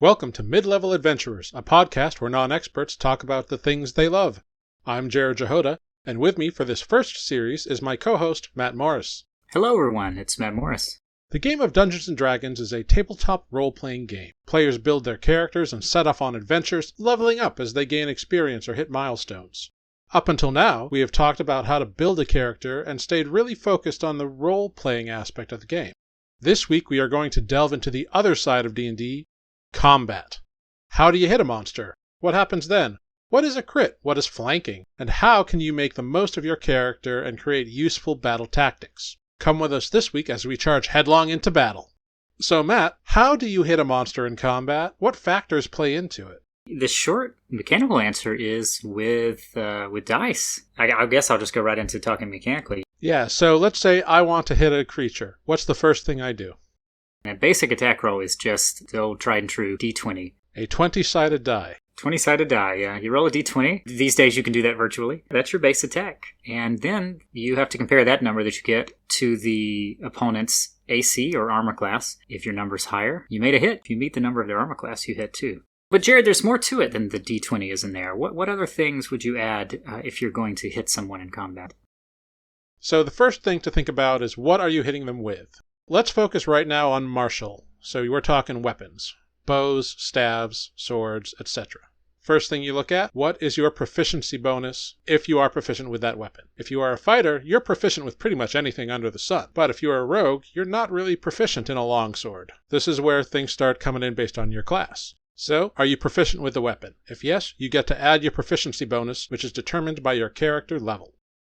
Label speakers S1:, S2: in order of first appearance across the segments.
S1: Welcome to Mid-Level Adventurers, a podcast where non-experts talk about the things they love. I'm Jarrod, and with me for this first series is my co-host, Matt Morris.
S2: Hello everyone, it's Matt Morris.
S1: The game of Dungeons & Dragons is a tabletop role-playing game. Players build their characters and set off on adventures, leveling up as they gain experience or hit milestones. Up until now, we have talked about how to build a character and stayed really focused on the role-playing aspect of the game. This week we are going to delve into the other side of D&D, combat. How do you hit a monster? What happens then? What is a crit? What is flanking? And how can you make the most of your character and create useful battle tactics? Come with us this week as we charge headlong into battle. So Matt, how do you hit a monster in combat? What factors play into it?
S2: The short mechanical answer is with dice. I guess I'll just go right into talking mechanically.
S1: Yeah, so let's say I want to hit a creature. What's the first thing I do?
S2: A basic attack roll is just the old tried and true D20.
S1: A 20-sided die.
S2: 20-sided die, yeah. You roll a D20. These days you can do that virtually. That's your base attack. And then you have to compare that number that you get to the opponent's AC or armor class. If your number's higher, you made a hit. If you meet the number of their armor class, you hit too. But Jarrod, there's more to it than the D20 is in there. What other things would you add if you're going to hit someone in combat?
S1: So the first thing to think about is what are you hitting them with? Let's focus right now on martial. So we're talking weapons. Bows, staves, swords, etc. First thing you look at, what is your proficiency bonus if you are proficient with that weapon? If you are a fighter, you're proficient with pretty much anything under the sun. But if you are a rogue, you're not really proficient in a longsword. This is where things start coming in based on your class. So, are you proficient with the weapon? If yes, you get to add your proficiency bonus, which is determined by your character level.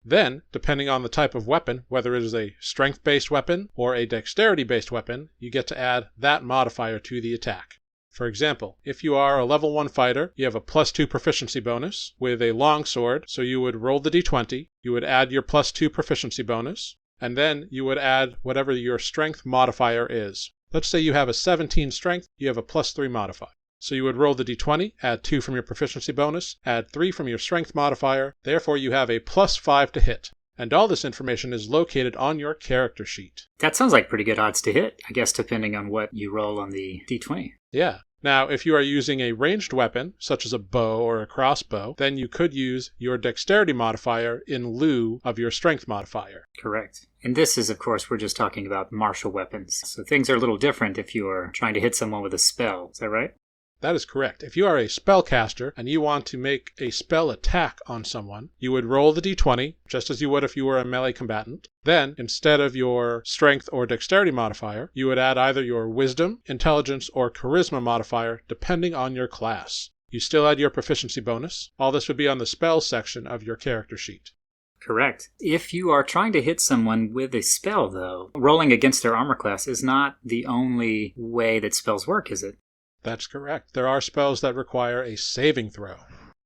S1: Then, depending on the type of weapon, whether it is a strength-based weapon or a dexterity-based weapon, you get to add that modifier to the attack. For example, if you are a level 1 fighter, you have a +2 proficiency bonus with a longsword, so you would roll the d20, you would add your +2 proficiency bonus, and then you would add whatever your strength modifier is. Let's say you have a 17 strength, you have a +3 modifier. So you would roll the d20, add 2 from your proficiency bonus, add 3 from your strength modifier, therefore you have a +5 to hit. And all this information is located on your character sheet.
S2: That sounds like pretty good odds to hit, I guess, depending on what you roll on the d20.
S1: Yeah. Now, if you are using a ranged weapon, such as a bow or a crossbow, then you could use your dexterity modifier in lieu of your strength modifier.
S2: Correct. And this is, of course, we're just talking about martial weapons. So things are a little different if you are trying to hit someone with a spell. Is that right?
S1: That is correct. If you are a spellcaster and you want to make a spell attack on someone, you would roll the d20, just as you would if you were a melee combatant. Then, instead of your strength or dexterity modifier, you would add either your wisdom, intelligence, or charisma modifier, depending on your class. You still add your proficiency bonus. All this would be on the spells section of your character sheet.
S2: Correct. If you are trying to hit someone with a spell, though, rolling against their armor class is not the only way that spells work, is it?
S1: That's correct. There are spells that require a saving throw.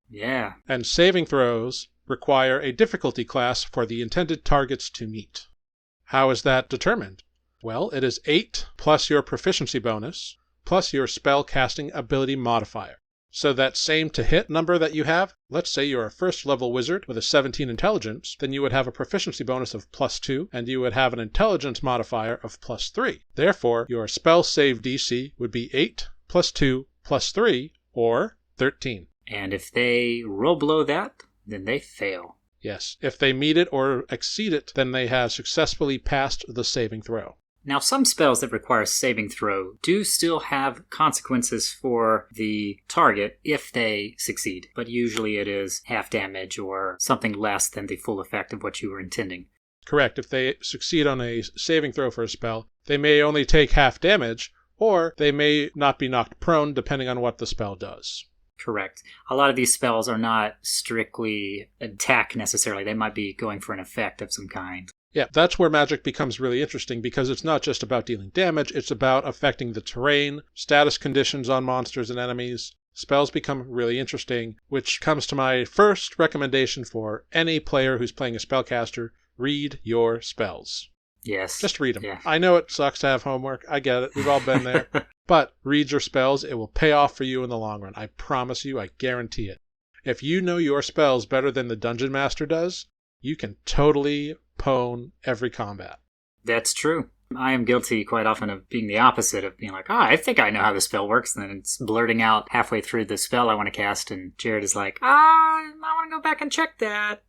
S2: Yeah.
S1: And saving throws require a difficulty class for the intended targets to meet. How is that determined? Well, it is 8 plus your proficiency bonus plus your spell casting ability modifier. So that same to hit number that you have, let's say you're a first level wizard with a 17 intelligence, then you would have a proficiency bonus of +2 and you would have an intelligence modifier of +3. Therefore, your spell save DC would be 8 +2 +3 or 13.
S2: And if they roll below that, then they fail.
S1: Yes, if they meet it or exceed it, then they have successfully passed the saving throw.
S2: Now, some spells that require saving throw do still have consequences for the target if they succeed, but usually it is half damage or something less than the full effect of what you were intending.
S1: Correct. If they succeed on a saving throw for a spell, they may only take half damage, or they may not be knocked prone depending on what the spell does.
S2: Correct. A lot of these spells are not strictly attack necessarily. They might be going for an effect of some kind.
S1: Yeah, that's where magic becomes really interesting because it's not just about dealing damage, it's about affecting the terrain, status conditions on monsters and enemies. Spells become really interesting, which comes to my first recommendation for any player who's playing a spellcaster: read your spells.
S2: Yes.
S1: Just read them.
S2: Yeah.
S1: I know it sucks to have homework. I get it. We've all been there. But read your spells. It will pay off for you in the long run. I promise you. I guarantee it. If you know your spells better than the Dungeon Master does, you can totally pwn every combat.
S2: That's true. I am guilty quite often of being the opposite, of being like, I think I know how the spell works, and then it's blurting out halfway through the spell I want to cast, and Jarrod is like, I want to go back and check that.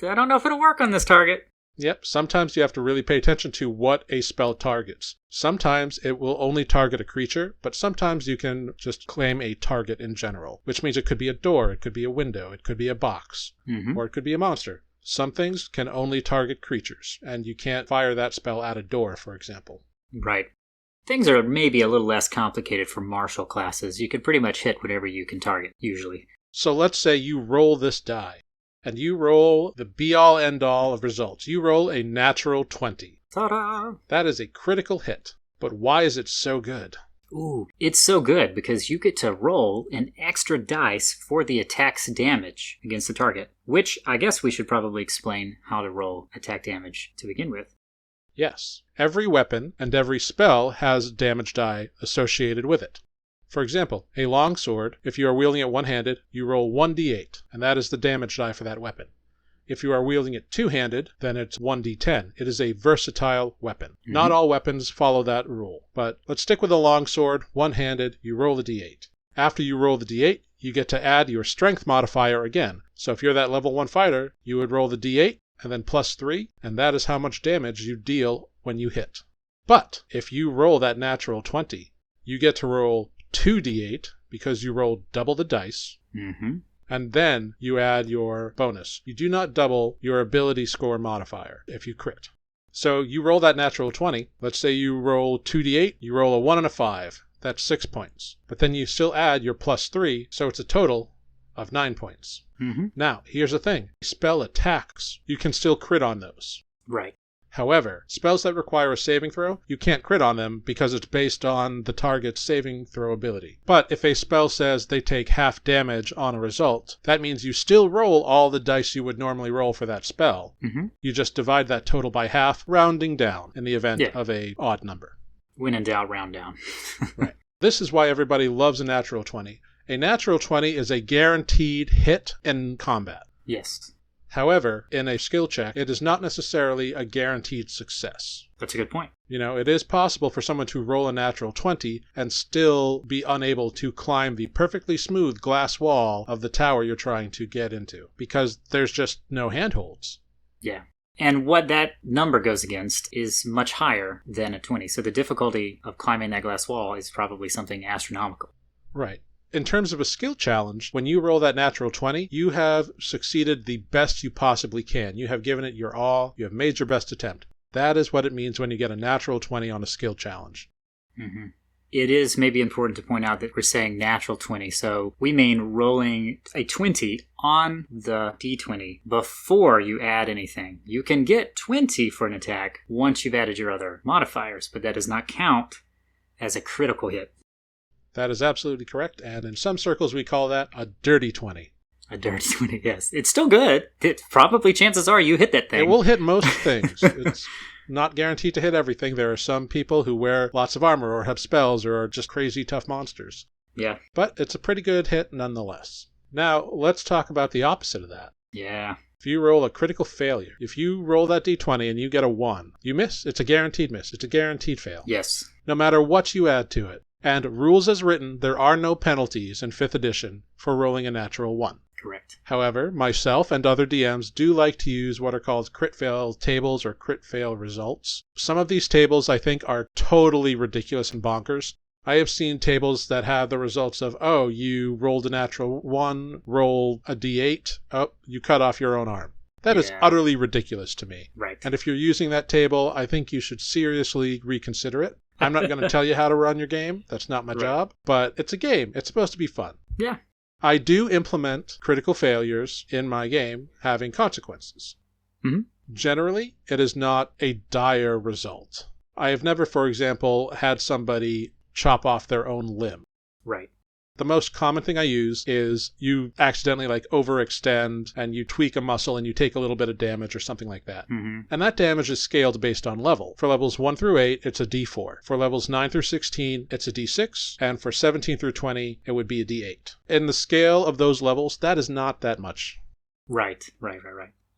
S2: I don't know if it'll work on this target.
S1: Yep, sometimes you have to really pay attention to what a spell targets. Sometimes it will only target a creature, but sometimes you can just claim a target in general, which means it could be a door, it could be a window, it could be a box, or it could be a monster. Some things can only target creatures, and you can't fire that spell at a door, for example.
S2: Right. Things are maybe a little less complicated for martial classes. You can pretty much hit whatever you can target, usually.
S1: So let's say you roll this die, and you roll the be-all, end-all of results. You roll a natural 20.
S2: Ta-da!
S1: That is a critical hit. But why is it so good?
S2: Ooh, it's so good because you get to roll an extra dice for the attack's damage against the target, which I guess we should probably explain how to roll attack damage to begin with.
S1: Yes. Every weapon and every spell has damage die associated with it. For example, a longsword, if you are wielding it one-handed, you roll 1d8, and that is the damage die for that weapon. If you are wielding it two-handed, then it's 1d10. It is a versatile weapon. Not all weapons follow that rule, but let's stick with a longsword, one-handed, you roll the d8. After you roll the d8, you get to add your strength modifier again. So if you're that level 1 fighter, you would roll the d8, and then plus 3, and that is how much damage you deal when you hit. But if you roll that natural 20, you get to roll 2d8 because you roll double the dice, and then you add your bonus. You do not double your ability score modifier if you crit. So you roll that natural 20. Let's say you roll 2d8, you roll a 1 and a 5. That's 6 points. But then you still add your plus 3, so it's a total of 9 points. Now, here's the thing. Spell attacks, you can still crit on those.
S2: Right.
S1: However, spells that require a saving throw, you can't crit on them because it's based on the target's saving throw ability. But if a spell says they take half damage on a result, that means you still roll all the dice you would normally roll for that spell. You just divide that total by half, rounding down in the event of a odd number.
S2: When in doubt, round down.
S1: Right. This is why everybody loves a natural 20. A natural 20 is a guaranteed hit in combat.
S2: Yes.
S1: However, in a skill check, it is not necessarily a guaranteed success.
S2: That's a good point.
S1: You know, it is possible for someone to roll a natural 20 and still be unable to climb the perfectly smooth glass wall of the tower you're trying to get into, because there's just no handholds.
S2: Yeah. And what that number goes against is much higher than a 20, so the difficulty of climbing that glass wall is probably something astronomical.
S1: Right. In terms of a skill challenge, when you roll that natural 20, you have succeeded the best you possibly can. You have given it your all. You have made your best attempt. That is what it means when you get a natural 20 on a skill challenge.
S2: It is maybe important to point out that we're saying natural 20, so we mean rolling a 20 on the d20 before you add anything. You can get 20 for an attack once you've added your other modifiers, but that does not count as a critical hit.
S1: That is absolutely correct, and in some circles we call that a dirty 20.
S2: A dirty 20, yes. It's still good. Probably chances are you hit that thing.
S1: It will hit most things. It's not guaranteed to hit everything. There are some people who wear lots of armor or have spells or are just crazy tough monsters.
S2: Yeah.
S1: But it's a pretty good hit nonetheless. Now, let's talk about the opposite of that.
S2: Yeah.
S1: If you roll a critical failure, if you roll that d20 and you get a 1, you miss. It's a guaranteed miss. It's a guaranteed fail.
S2: Yes.
S1: No matter what you add to it. And rules as written, there are no penalties in 5th edition for rolling a natural 1.
S2: Correct.
S1: However, myself and other DMs do like to use what are called crit fail tables or crit fail results. Some of these tables I think are totally ridiculous and bonkers. I have seen tables that have the results of, oh, you rolled a natural 1, roll a d8, oh, you cut off your own arm. That is utterly ridiculous to me.
S2: Right.
S1: And if you're using that table, I think you should seriously reconsider it. I'm not going to tell you how to run your game. That's not my job. But it's a game. It's supposed to be fun.
S2: Yeah.
S1: I do implement critical failures in my game having consequences. Generally, it is not a dire result. I have never, for example, had somebody chop off their own limb.
S2: Right.
S1: The most common thing I use is you accidentally overextend and you tweak a muscle and you take a little bit of damage or something like that. And that damage is scaled based on level. For levels 1 through 8, it's a d4. For levels 9 through 16, it's a d6. And for 17 through 20, it would be a d8. In the scale of those levels, that is not that much.
S2: Right.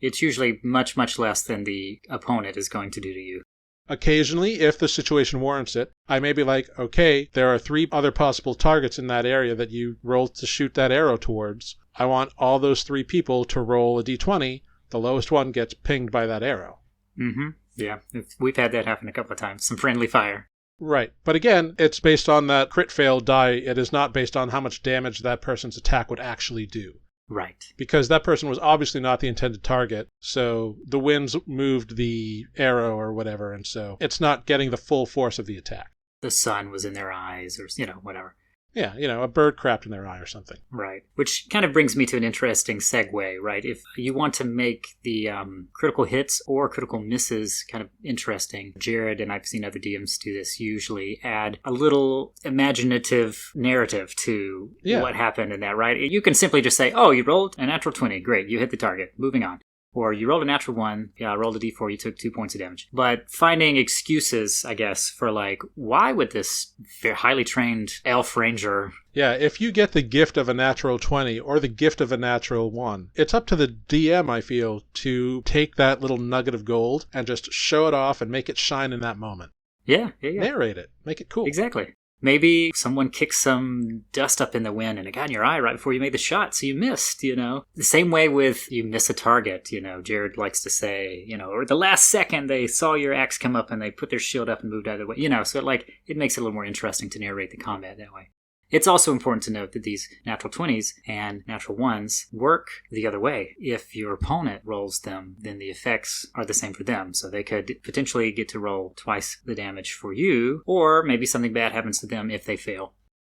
S2: It's usually much, much less than the opponent is going to do to you.
S1: Occasionally, if the situation warrants it, I may be like, okay, there are 3 other possible targets in that area that you rolled to shoot that arrow towards. I want all those 3 people to roll a d20. The lowest one gets pinged by that arrow.
S2: Mm-hmm. Yeah, we've had that happen a couple of times. Some friendly fire.
S1: Right. But again, it's based on that crit fail die. It is not based on how much damage that person's attack would actually do.
S2: Right.
S1: Because that person was obviously not the intended target, so the winds moved the arrow or whatever, and so it's not getting the full force of the attack.
S2: The sun was in their eyes or, whatever.
S1: Yeah, a bird crapped in their eye or something.
S2: Right. Which kind of brings me to an interesting segue, right? If you want to make the critical hits or critical misses kind of interesting, Jarrod, and I've seen other DMs do this, usually add a little imaginative narrative to what happened in that, right? You can simply just say, oh, you rolled a natural 20. Great, you hit the target. Moving on. Or you rolled a natural 1, I rolled a d4, you took 2 points of damage. But finding excuses, I guess, for why would this very highly trained elf ranger...
S1: Yeah, if you get the gift of a natural 20 or the gift of a natural 1, it's up to the DM, I feel, to take that little nugget of gold and just show it off and make it shine in that moment.
S2: Yeah.
S1: Narrate it. Make it cool.
S2: Exactly. Maybe someone kicked some dust up in the wind and it got in your eye right before you made the shot, so you missed, The same way with you miss a target, Jarrod likes to say, or the last second they saw your axe come up and they put their shield up and moved out of the way, so it makes it a little more interesting to narrate the combat that way. It's also important to note that these natural 20s and natural 1s work the other way. If your opponent rolls them, then the effects are the same for them. So they could potentially get to roll twice the damage for you, or maybe something bad happens to them if they fail.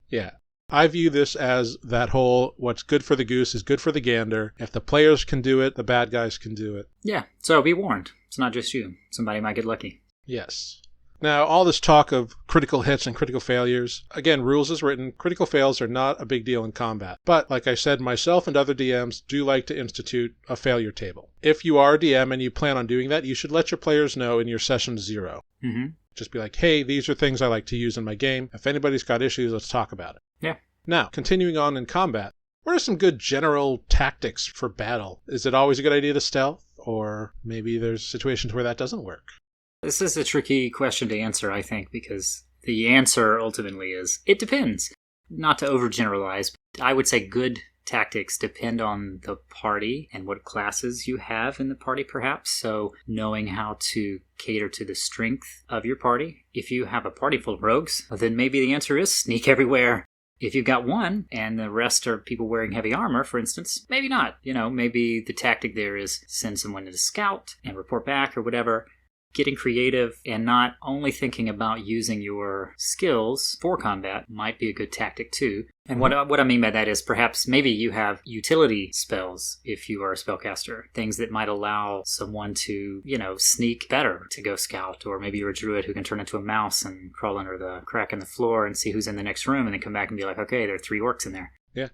S1: Yeah. I view this as that whole, what's good for the goose is good for the gander. If the players can do it, the bad guys can do it.
S2: Yeah, so be warned. It's not just you. Somebody might get lucky.
S1: Yes. Now, all this talk of critical hits and critical failures, again, rules as written, critical fails are not a big deal in combat. But, like I said, myself and other DMs do like to institute a failure table. If you are a DM and you plan on doing that, you should let your players know in your session 0.
S2: Mm-hmm.
S1: Just be like, hey, these are things I like to use in my game. If anybody's got issues, let's talk about it.
S2: Yeah.
S1: Now, continuing on in combat, what are some good general tactics for battle? Is it always a good idea to stealth? Or maybe there's situations where that doesn't work?
S2: This is a tricky question to answer, I think, because the answer ultimately is, it depends. Not to overgeneralize, but I would say good tactics depend on the party and what classes you have in the party, perhaps. So knowing how to cater to the strength of your party. If you have a party full of rogues, then maybe the answer is sneak everywhere. If you've got one and the rest are people wearing heavy armor, for instance, maybe not. Maybe the tactic there is send someone to scout and report back or whatever. Getting creative and not only thinking about using your skills for combat might be a good tactic too. And what I mean by that is perhaps maybe you have utility spells if you are a spellcaster. Things that might allow someone to, sneak better to go scout. Or maybe you're a druid who can turn into a mouse and crawl under the crack in the floor and see who's in the next room and then come back and be like, okay, there are 3 orcs in there.
S1: Yeah.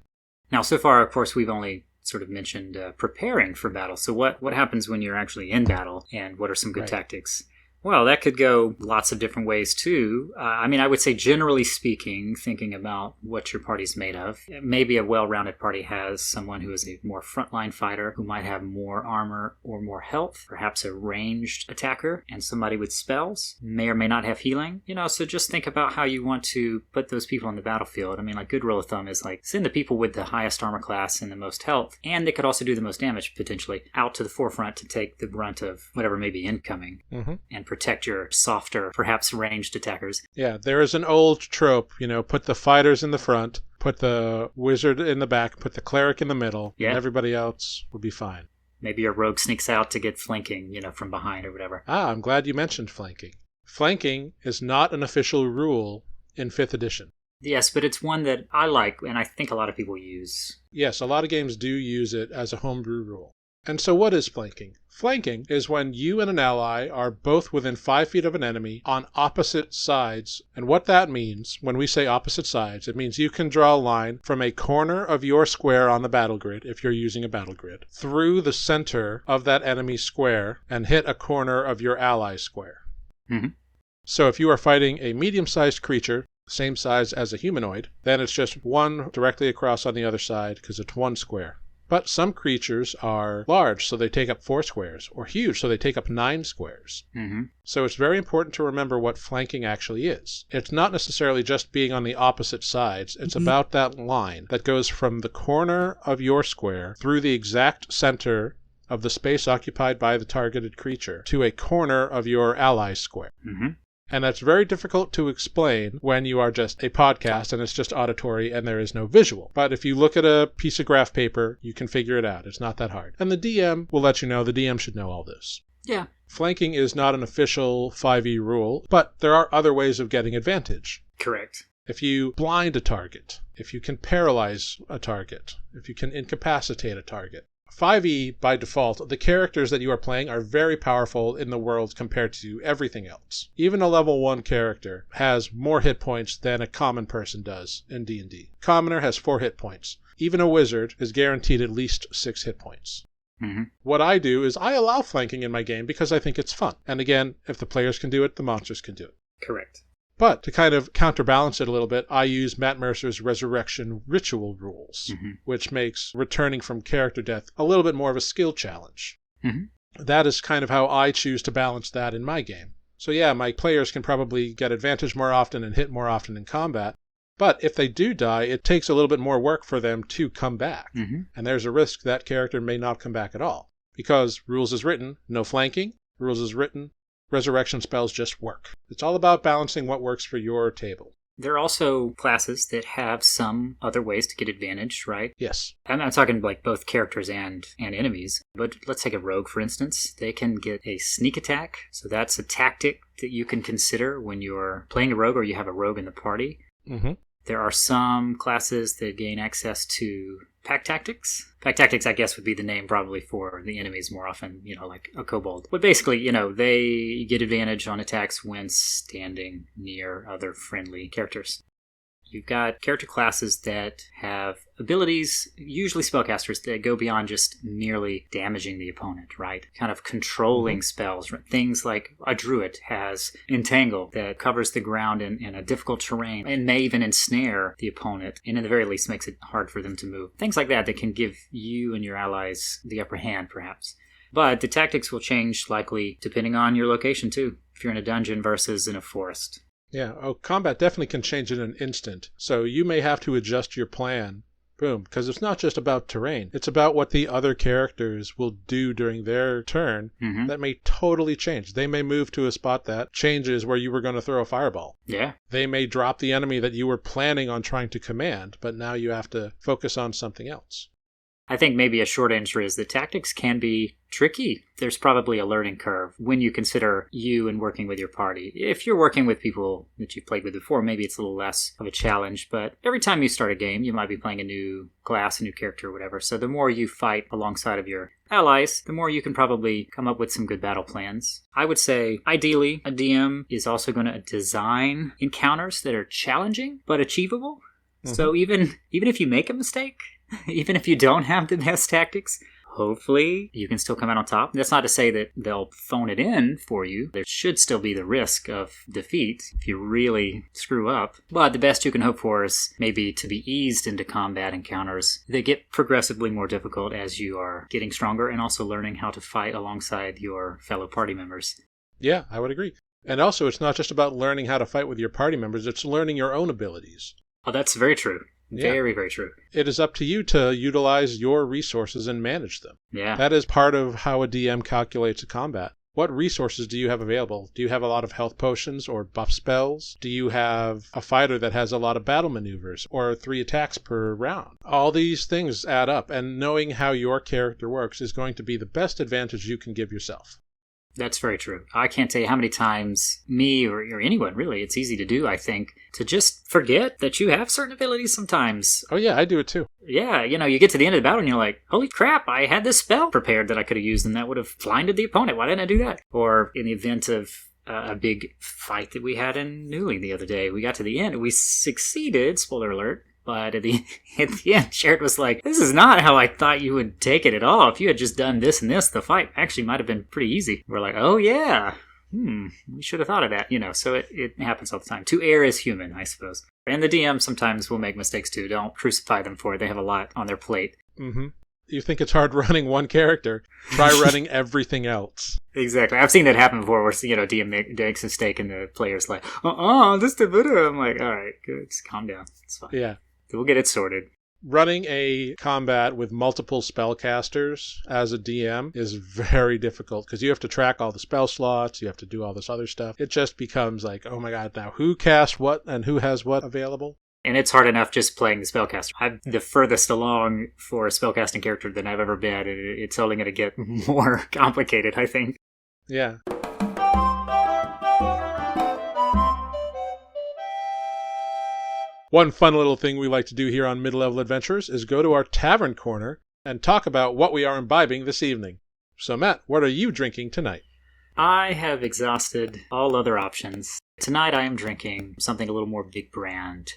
S2: Now, so far, of course, we've only sort of mentioned preparing for battle. So what happens when you're actually in battle, and what are some good tactics? Well, that could go lots of different ways, too. I would say, generally speaking, thinking about what your party's made of, maybe a well-rounded party has someone who is a more frontline fighter who might have more armor or more health, perhaps a ranged attacker, and somebody with spells, may or may not have healing. So just think about how you want to put those people on the battlefield. Good rule of thumb is send the people with the highest armor class and the most health, and they could also do the most damage, potentially, out to the forefront to take the brunt of whatever may be incoming.
S1: Mm-hmm.
S2: And protect your softer, perhaps ranged attackers.
S1: Yeah, there is an old trope, put the fighters in the front, put the wizard in the back, put the cleric in the middle, and everybody else would be fine.
S2: Maybe your rogue sneaks out to get flanking, from behind or whatever.
S1: I'm glad you mentioned flanking. Flanking is not an official rule in 5th edition.
S2: Yes, but it's one that I like, and I think a lot of people use.
S1: Yes, a lot of games do use it as a homebrew rule. And so what is flanking? Flanking is when you and an ally are both within 5 feet of an enemy on opposite sides. And what that means, when we say opposite sides, it means you can draw a line from a corner of your square on the battle grid, if you're using a battle grid, through the center of that enemy square and hit a corner of your ally's square.
S2: Mm-hmm.
S1: So if you are fighting a medium-sized creature, same size as a humanoid, then it's just one directly across on the other side because it's one square. But some creatures are large, so they take up 4 squares, or huge, so they take up 9 squares.
S2: Mm-hmm.
S1: So it's very important to remember what flanking actually is. It's not necessarily just being on the opposite sides. It's about that line that goes from the corner of your square through the exact center of the space occupied by the targeted creature to a corner of your ally's square.
S2: Mm-hmm.
S1: And that's very difficult to explain when you are just a podcast and it's just auditory and there is no visual. But if you look at a piece of graph paper, you can figure it out. It's not that hard. And the DM will let you know. The DM should know all this.
S2: Yeah.
S1: Flanking is not an official 5e rule, but there are other ways of getting advantage.
S2: Correct.
S1: If you blind a target, if you can paralyze a target, if you can incapacitate a target. 5e, by default, the characters that you are playing are very powerful in the world compared to everything else. Even a level 1 character has more hit points than a common person does in D&D. Commoner has 4 hit points. Even a wizard is guaranteed at least 6 hit points.
S2: Mm-hmm.
S1: What I do is I allow flanking in my game because I think it's fun. And again, if the players can do it, the monsters can do it.
S2: Correct.
S1: But to kind of counterbalance it a little bit, I use Matt Mercer's Resurrection Ritual rules, which makes returning from character death a little bit more of a skill challenge.
S2: Mm-hmm.
S1: That is kind of how I choose to balance that in my game. So yeah, my players can probably get advantage more often and hit more often in combat. But if they do die, it takes a little bit more work for them to come back.
S2: Mm-hmm.
S1: And there's a risk that character may not come back at all. Because rules is written, no flanking. Rules is written, resurrection spells just work. It's all about balancing what works for your table.
S2: There are also classes that have some other ways to get advantage, right?
S1: Yes.
S2: I'm talking like both characters and enemies. But let's take a rogue, for instance. They can get a sneak attack. So that's a tactic that you can consider when you're playing a rogue or you have a rogue in the party.
S1: Mm-hmm.
S2: There are some classes that gain access to pack tactics. Pack tactics, I guess, would be the name probably for the enemies more often, like a kobold. But basically, they get advantage on attacks when standing near other friendly characters. You've got character classes that have abilities, usually spellcasters, that go beyond just merely damaging the opponent, right? Kind of controlling spells. Things like a druid has Entangle that covers the ground in a difficult terrain and may even ensnare the opponent and in the very least makes it hard for them to move. Things like that can give you and your allies the upper hand, perhaps. But the tactics will change likely depending on your location, too. If you're in a dungeon versus in a forest.
S1: Yeah, combat definitely can change in an instant. So you may have to adjust your plan. Boom. Because it's not just about terrain. It's about what the other characters will do during their turn that may totally change. They may move to a spot that changes where you were going to throw a fireball.
S2: Yeah.
S1: They may drop the enemy that you were planning on trying to command, but now you have to focus on something else.
S2: I think maybe a short answer is that tactics can be tricky. There's probably a learning curve when you consider you and working with your party. If you're working with people that you've played with before, maybe it's a little less of a challenge. But every time you start a game, you might be playing a new class, a new character, or whatever. So the more you fight alongside of your allies, the more you can probably come up with some good battle plans. I would say, ideally, a DM is also going to design encounters that are challenging but achievable. So even if you make a mistake, even if you don't have the best tactics, hopefully you can still come out on top. That's not to say that they'll phone it in for you. There should still be the risk of defeat if you really screw up. But the best you can hope for is maybe to be eased into combat encounters that get progressively more difficult as you are getting stronger and also learning how to fight alongside your fellow party members.
S1: Yeah, I would agree. And also, it's not just about learning how to fight with your party members. It's learning your own abilities.
S2: Oh, that's very true. Very, very true.
S1: It is up to you to utilize your resources and manage them.
S2: Yeah.
S1: That is part of how a DM calculates a combat. What resources do you have available? Do you have a lot of health potions or buff spells? Do you have a fighter that has a lot of battle maneuvers or 3 attacks per round? All these things add up, and knowing how your character works is going to be the best advantage you can give yourself.
S2: That's very true. I can't tell you how many times me or anyone, really, it's easy to do, I think, to just forget that you have certain abilities sometimes.
S1: Oh, yeah, I do it too.
S2: Yeah, you get to the end of the battle and you're like, holy crap, I had this spell prepared that I could have used and that would have blinded the opponent. Why didn't I do that? Or in the event of a big fight that we had in Newly the other day, we got to the end. We succeeded, spoiler alert. But at the end, Jarrod was like, this is not how I thought you would take it at all. If you had just done this and this, the fight actually might have been pretty easy. We're like, oh yeah, we should have thought of that, So it happens all the time. To err is human, I suppose. And the DM sometimes will make mistakes too. Don't crucify them for it. They have a lot on their plate.
S1: Mm-hmm. You think it's hard running one character? Try running everything else.
S2: Exactly. I've seen that happen before where, DM makes a mistake and the player's like, this the Buddha. I'm like, all right, good. Just calm down. It's fine.
S1: Yeah.
S2: We'll get it sorted.
S1: Running a combat with multiple spellcasters as a DM is very difficult because you have to track all the spell slots. You have to do all this other stuff. It just becomes like, oh my God, now who casts what and who has what available?
S2: And it's hard enough just playing the spellcaster. I'm the furthest along for a spellcasting character than I've ever been. It's only going to get more complicated, I think.
S1: Yeah. One fun little thing we like to do here on Mid-Level Adventures is go to our tavern corner and talk about what we are imbibing this evening. So Matt, what are you drinking tonight?
S2: I have exhausted all other options. Tonight I am drinking something a little more big brand.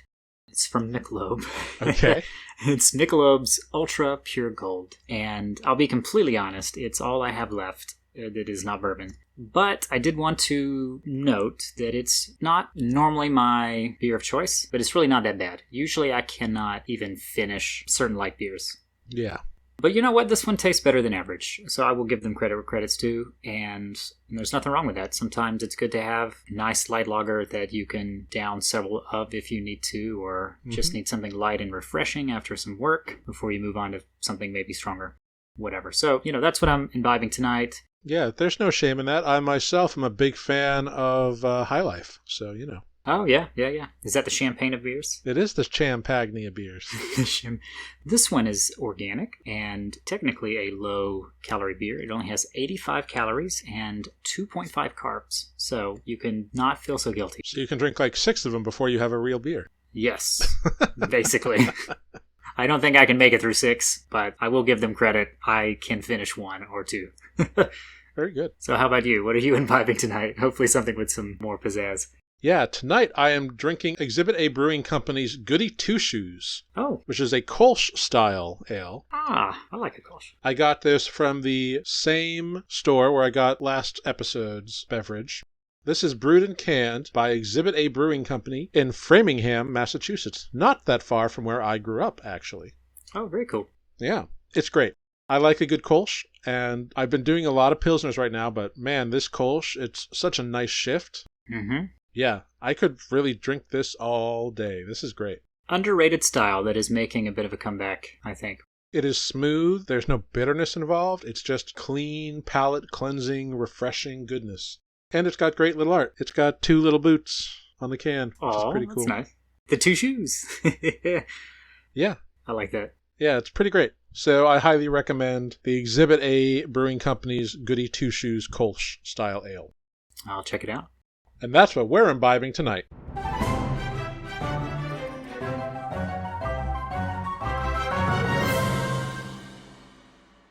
S2: It's from Michelob.
S1: Okay.
S2: It's Michelob's Ultra Pure Gold. And I'll be completely honest, it's all I have left that is not bourbon. But I did want to note that it's not normally my beer of choice, but it's really not that bad. Usually I cannot even finish certain light beers.
S1: Yeah.
S2: But you know what? This one tastes better than average. So I will give them credit where credit's due. And there's nothing wrong with that. Sometimes it's good to have a nice light lager that you can down several of if you need to, or just need something light and refreshing after some work before you move on to something maybe stronger. Whatever. So, that's what I'm imbibing tonight.
S1: Yeah, there's no shame in that. I myself am a big fan of High Life, so
S2: Oh, yeah. Is that the champagne of beers?
S1: It is the Champagne of beers.
S2: This one is organic and technically a low-calorie beer. It only has 85 calories and 2.5 carbs, so you can not feel so guilty.
S1: So you can drink like 6 of them before you have a real beer.
S2: Yes, basically. I don't think I can make it through 6, but I will give them credit. I can finish 1 or 2.
S1: Very good.
S2: So how about you? What are you imbibing tonight? Hopefully something with some more pizzazz.
S1: Yeah, tonight I am drinking Exhibit A Brewing Company's Goody Two Shoes.
S2: Oh.
S1: Which is a Kolsch-style ale.
S2: Ah, I like a Kolsch.
S1: I got this from the same store where I got last episode's beverage. This is brewed and canned by Exhibit A Brewing Company in Framingham, Massachusetts. Not that far from where I grew up, actually.
S2: Oh, very cool.
S1: Yeah, it's great. I like a good Kolsch, and I've been doing a lot of Pilsners right now, but man, this Kolsch, it's such a nice shift.
S2: Mm-hmm.
S1: Yeah, I could really drink this all day. This is great.
S2: Underrated style that is making a bit of a comeback, I think.
S1: It is smooth. There's no bitterness involved. It's just clean, palate cleansing, refreshing goodness. And it's got great little art. It's got 2 little boots on the can, which is pretty cool.
S2: That's nice. The 2 shoes.
S1: Yeah.
S2: I like that.
S1: Yeah, it's pretty great. So I highly recommend the Exhibit A Brewing Company's Goody Two Shoes Kolsch style ale.
S2: I'll check it out.
S1: And that's what we're imbibing tonight.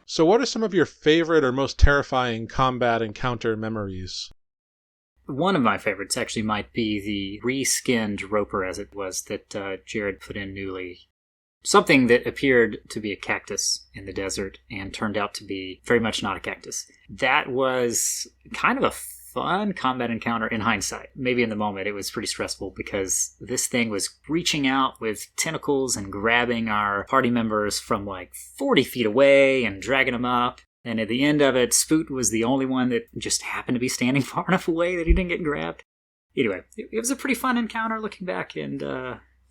S1: So what are some of your favorite or most terrifying combat encounter memories?
S2: One of my favorites actually might be the re-skinned roper, as it was, that Jarrod put in newly. Something that appeared to be a cactus in the desert and turned out to be very much not a cactus. That was kind of a fun combat encounter in hindsight. Maybe in the moment it was pretty stressful because this thing was reaching out with tentacles and grabbing our party members from like 40 feet away and dragging them up. And at the end of it, Spoot was the only one that just happened to be standing far enough away that he didn't get grabbed. Anyway, it was a pretty fun encounter looking back, and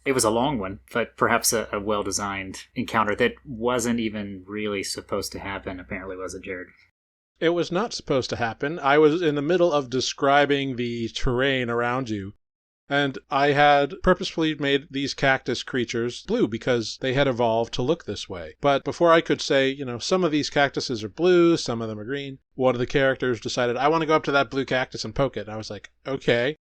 S2: it was a long one, but perhaps a well-designed encounter that wasn't even really supposed to happen, apparently, was it, Jarrod?
S1: It was not supposed to happen. I was in the middle of describing the terrain around you, and I had purposefully made these cactus creatures blue because they had evolved to look this way. But before I could say, some of these cactuses are blue, some of them are green, one of the characters decided, I want to go up to that blue cactus and poke it. And I was like, okay.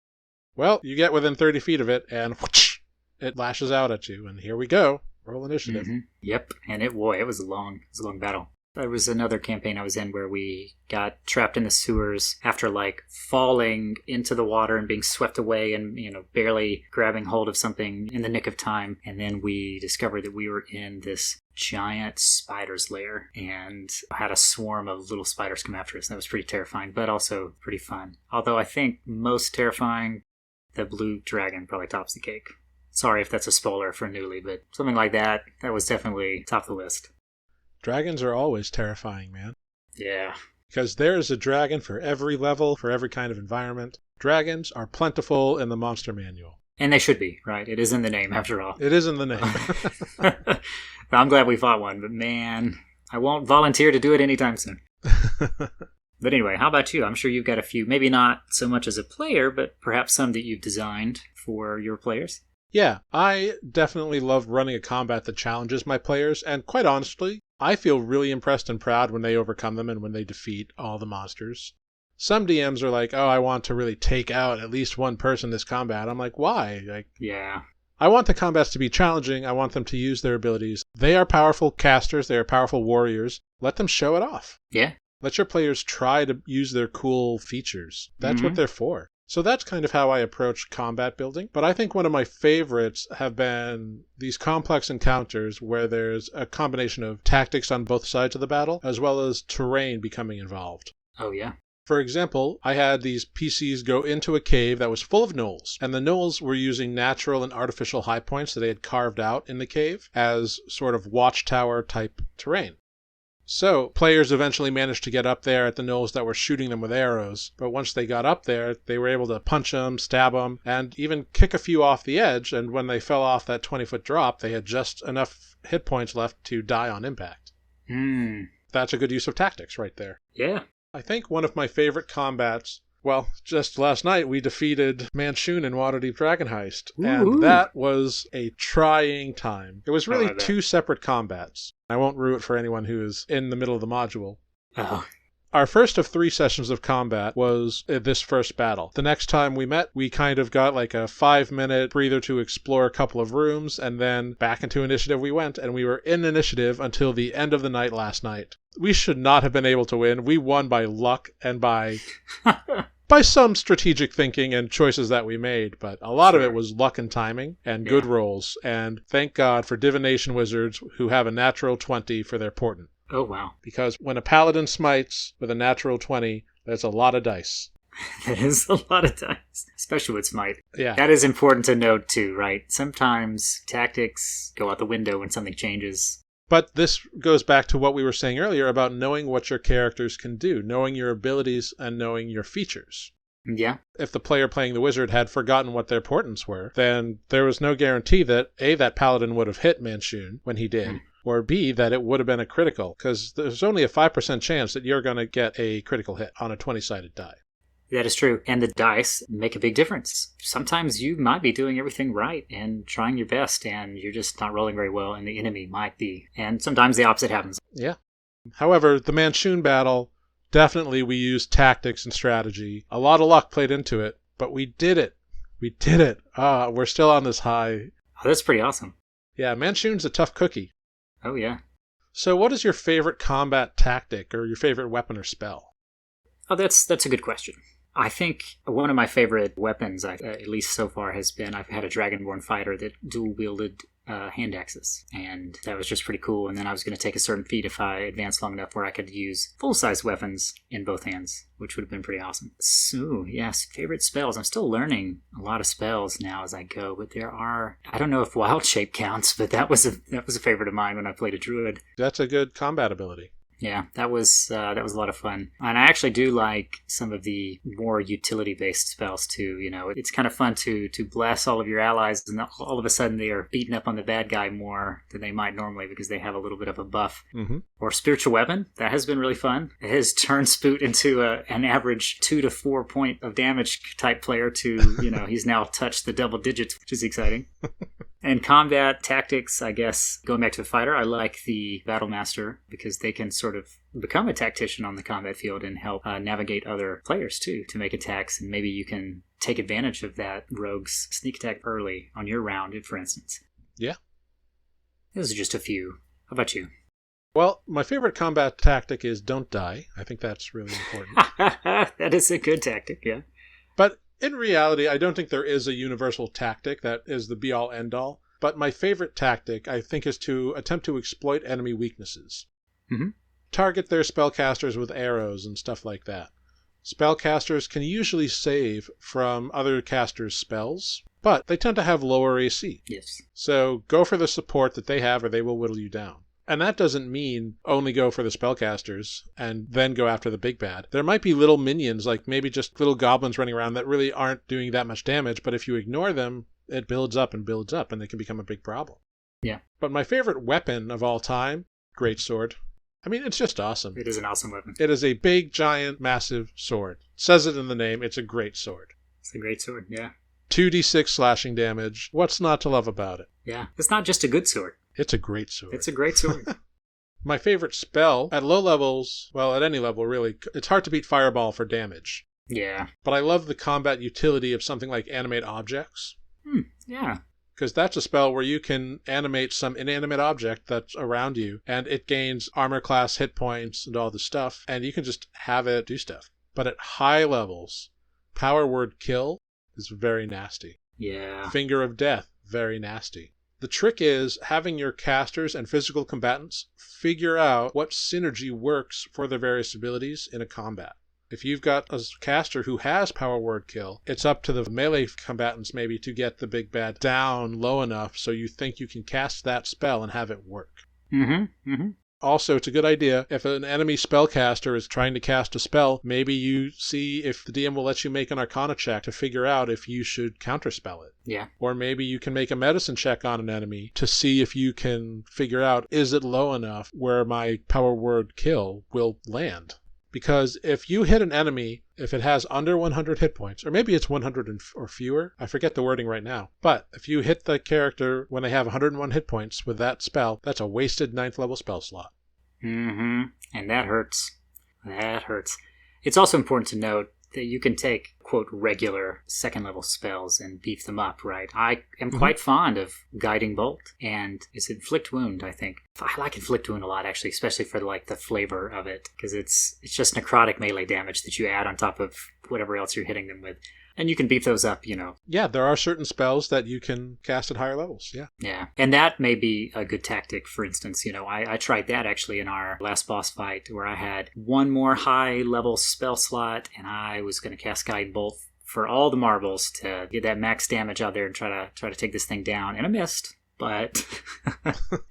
S1: Well, you get within 30 feet of it, and whoosh, it lashes out at you, and here we go. Roll initiative.
S2: Mm-hmm. Yep, and it was a long battle. There was another campaign I was in where we got trapped in the sewers after falling into the water and being swept away and, barely grabbing hold of something in the nick of time. And then we discovered that we were in this giant spider's lair and had a swarm of little spiders come after us. That was pretty terrifying, but also pretty fun. Although I think most terrifying, the blue dragon probably tops the cake. Sorry if that's a spoiler for Newly, but something like that was definitely top of the list.
S1: Dragons are always terrifying, man.
S2: Yeah.
S1: Because there is a dragon for every level, for every kind of environment. Dragons are plentiful in the monster manual.
S2: And they should be, right? It is in the name, after all.
S1: It is in the name.
S2: I'm glad we fought one, but man, I won't volunteer to do it anytime soon. But anyway, how about you? I'm sure you've got a few, maybe not so much as a player, but perhaps some that you've designed for your players.
S1: Yeah, I definitely love running a combat that challenges my players, and quite honestly, I feel really impressed and proud when they overcome them and when they defeat all the monsters. Some DMs are like, oh, I want to really take out at least one person this combat. I'm like, why?
S2: Yeah.
S1: I want the combats to be challenging. I want them to use their abilities. They are powerful casters. They are powerful warriors. Let them show it off.
S2: Yeah.
S1: Let your players try to use their cool features. That's what they're for. So that's kind of how I approach combat building. But I think one of my favorites have been these complex encounters where there's a combination of tactics on both sides of the battle, as well as terrain becoming involved.
S2: Oh, yeah.
S1: For example, I had these PCs go into a cave that was full of gnolls, and the gnolls were using natural and artificial high points that they had carved out in the cave as sort of watchtower type terrain. So, players eventually managed to get up there at the gnolls that were shooting them with arrows, but once they got up there, they were able to punch them, stab them, and even kick a few off the edge, and when they fell off that 20-foot drop, they had just enough hit points left to die on impact. That's a good use of tactics right there.
S2: Yeah.
S1: I think one of my favorite combats, well, just last night we defeated Manchun in Waterdeep Dragon Heist, and that was a trying time. It was really two separate combats. I won't ruin it for anyone who is in the middle of the module.
S2: Oh.
S1: Our first of 3 sessions of combat was this first battle. The next time we met, we kind of got like a 5-minute breather to explore a couple of rooms, and then back into initiative we went, and we were in initiative until the end of the night last night. We should not have been able to win. We won by luck and by some strategic thinking and choices that we made, but a lot of it was luck and timing and good rolls, and thank God for divination wizards who have a natural 20 for their portent.
S2: Oh, wow.
S1: Because when a paladin smites with a natural 20, there's a lot of dice.
S2: That is a lot of dice, especially with smite.
S1: Yeah.
S2: That is important to note, too, right? Sometimes tactics go out the window when something changes.
S1: But this goes back to what we were saying earlier about knowing what your characters can do, knowing your abilities and knowing your features.
S2: Yeah.
S1: If the player playing the wizard had forgotten what their portents were, then there was no guarantee that A, that paladin would have hit Manchun when he did, or B, that it would have been a critical, because there's only a 5% chance that you're going to get a critical hit on a 20-sided die.
S2: That is true. And the dice make a big difference. Sometimes you might be doing everything right and trying your best, and you're just not rolling very well, and the enemy might be. And sometimes the opposite happens.
S1: Yeah. However, the Manchun battle, definitely we used tactics and strategy. A lot of luck played into it, but we did it. We did it. We're still on this high.
S2: Oh, that's pretty awesome.
S1: Yeah, Manchun's a tough cookie.
S2: Oh, yeah.
S1: So what is your favorite combat tactic or your favorite weapon or spell?
S2: Oh, that's a good question. I think one of my favorite weapons, at least so far, has been I've had a Dragonborn fighter that dual-wielded hand axes, and that was just pretty cool. And then I was going to take a certain feat if I advanced long enough where I could use full-size weapons in both hands, which would have been pretty awesome. So, yes, favorite spells. I'm still learning a lot of spells now as I go, but there are, I don't know if Wild Shape counts, but that was a favorite of mine when I played a druid.
S1: That's a good combat ability.
S2: Yeah, that was a lot of fun. And I actually do like some of the more utility-based spells, too. You know, it's kind of fun to bless all of your allies, and all of a sudden they are beating up on the bad guy more than they might normally because they have a little bit of a buff.
S1: Mm-hmm.
S2: Or Spiritual Weapon. That has been really fun. It has turned Spoot into an average 2 to 4 point of damage type player to, he's now touched the double digits, which is exciting. And combat tactics, I guess, going back to the fighter, I like the Battle Master because they can sort of become a tactician on the combat field and help navigate other players, too, to make attacks. And maybe you can take advantage of that rogue's sneak attack early on your round, for instance.
S1: Yeah.
S2: Those are just a few. How about you?
S1: Well, my favorite combat tactic is don't die. I think that's really important.
S2: That is a good tactic, yeah.
S1: But in reality, I don't think there is a universal tactic that is the be-all, end-all. But my favorite tactic, I think, is to attempt to exploit enemy weaknesses.
S2: Mm-hmm.
S1: Target their spellcasters with arrows and stuff like that. Spellcasters can usually save from other casters' spells, but they tend to have lower AC.
S2: Yes.
S1: So go for the support that they have or they will whittle you down. And that doesn't mean only go for the spellcasters and then go after the big bad. There might be little minions, like maybe just little goblins running around that really aren't doing that much damage, but if you ignore them, it builds up, and they can become a big problem.
S2: Yeah.
S1: But my favorite weapon of all time, greatsword. I mean, it's just awesome.
S2: It is an awesome weapon.
S1: It is a big, giant, massive sword. It says it in the name, it's a great sword.
S2: It's a great sword, yeah.
S1: 2d6 slashing damage. What's not to love about it?
S2: Yeah. It's not just a good sword.
S1: It's a great sword.
S2: It's a great sword.
S1: My favorite spell, at low levels, well, at any level, really, it's hard to beat Fireball for damage.
S2: Yeah.
S1: But I love the combat utility of something like Animate Objects.
S2: Yeah.
S1: Because that's a spell where you can animate some inanimate object that's around you, and it gains armor class, hit points, and all the stuff, and you can just have it do stuff. But at high levels, Power Word Kill is very nasty.
S2: Yeah.
S1: Finger of Death, very nasty. The trick is having your casters and physical combatants figure out what synergy works for their various abilities in a combat. If you've got a caster who has Power Word Kill, it's up to the melee combatants maybe to get the big bad down low enough so you think you can cast that spell and have it work. Also, it's a good idea if an enemy spellcaster is trying to cast a spell, maybe you see if the DM will let you make an Arcana check to figure out if you should counterspell it.
S2: Yeah.
S1: Or maybe you can make a medicine check on an enemy to see if you can figure out, is it low enough where my Power Word Kill will land? Because if you hit an enemy, if it has under 100 hit points, or maybe it's 100 or fewer, I forget the wording right now, but if you hit the character when they have 101 hit points with that spell, that's a wasted 9th level spell slot.
S2: And that hurts. That hurts. It's also important to note that you can take, quote, regular second level spells and beef them up, right? I am quite fond of Guiding Bolt, and it's Inflict Wound, I think. I like Inflict Wound a lot, actually, especially for like the flavor of it, because it's just necrotic melee damage that you add on top of whatever else you're hitting them with. And you can beef those up, you know.
S1: Yeah, there are certain spells that you can cast at higher levels, yeah.
S2: Yeah, and that may be a good tactic, for instance. You know, I tried that actually in our last boss fight where I had one more high-level spell slot, and I was going to cast Guide Bolt for all the marbles to get that max damage out there and try to take this thing down, and I missed. But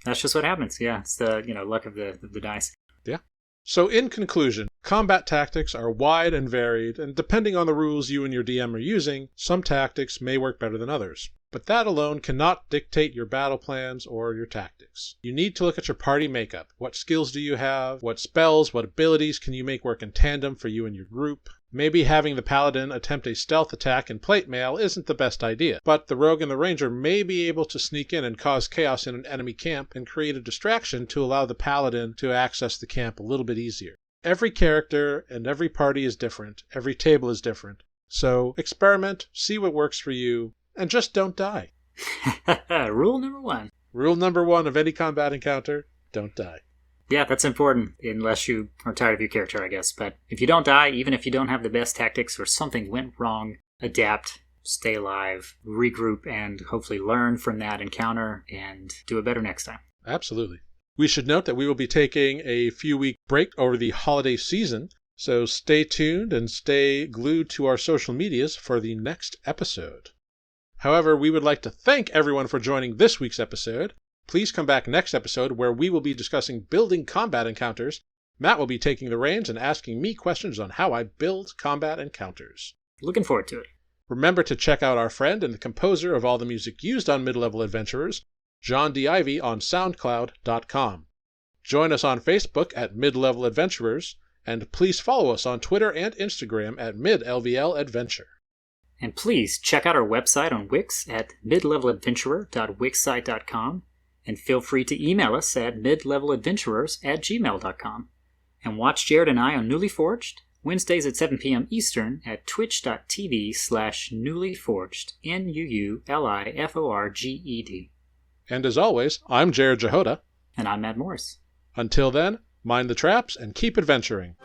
S2: that's just what happens, yeah. It's the, luck of the dice.
S1: Yeah. So in conclusion, combat tactics are wide and varied, and depending on the rules you and your DM are using, some tactics may work better than others. But that alone cannot dictate your battle plans or your tactics. You need to look at your party makeup. What skills do you have? What spells, what abilities can you make work in tandem for you and your group? Maybe having the paladin attempt a stealth attack in plate mail isn't the best idea, but the rogue and the ranger may be able to sneak in and cause chaos in an enemy camp and create a distraction to allow the paladin to access the camp a little bit easier. Every character and every party is different. Every table is different. So experiment, see what works for you, and just don't die.
S2: Rule number 1.
S1: Rule number 1 of any combat encounter, don't die.
S2: Yeah, that's important, unless you are tired of your character, I guess. But if you don't die, even if you don't have the best tactics or something went wrong, adapt, stay alive, regroup, and hopefully learn from that encounter and do it better next time.
S1: Absolutely. We should note that we will be taking a few-week break over the holiday season, so stay tuned and stay glued to our social medias for the next episode. However, we would like to thank everyone for joining this week's episode. Please come back next episode where we will be discussing building combat encounters. Matt will be taking the reins and asking me questions on how I build combat encounters.
S2: Looking forward to it.
S1: Remember to check out our friend and the composer of all the music used on Mid-Level Adventurers, John D. Ivy, on SoundCloud.com. Join us on Facebook at Mid-Level Adventurers, and please follow us on Twitter and Instagram at MidLVLAdventure.
S2: And please check out our website on Wix at midleveladventurer.wixsite.com, and feel free to email us at midleveladventurers@gmail.com. And watch Jarrod and I on Newly Forged, Wednesdays at 7 p.m. Eastern at twitch.tv/newlyforged, NUULIFORGED.
S1: And as always, I'm Jarrod Jehoda.
S2: And I'm Matt Morris.
S1: Until then, mind the traps and keep adventuring.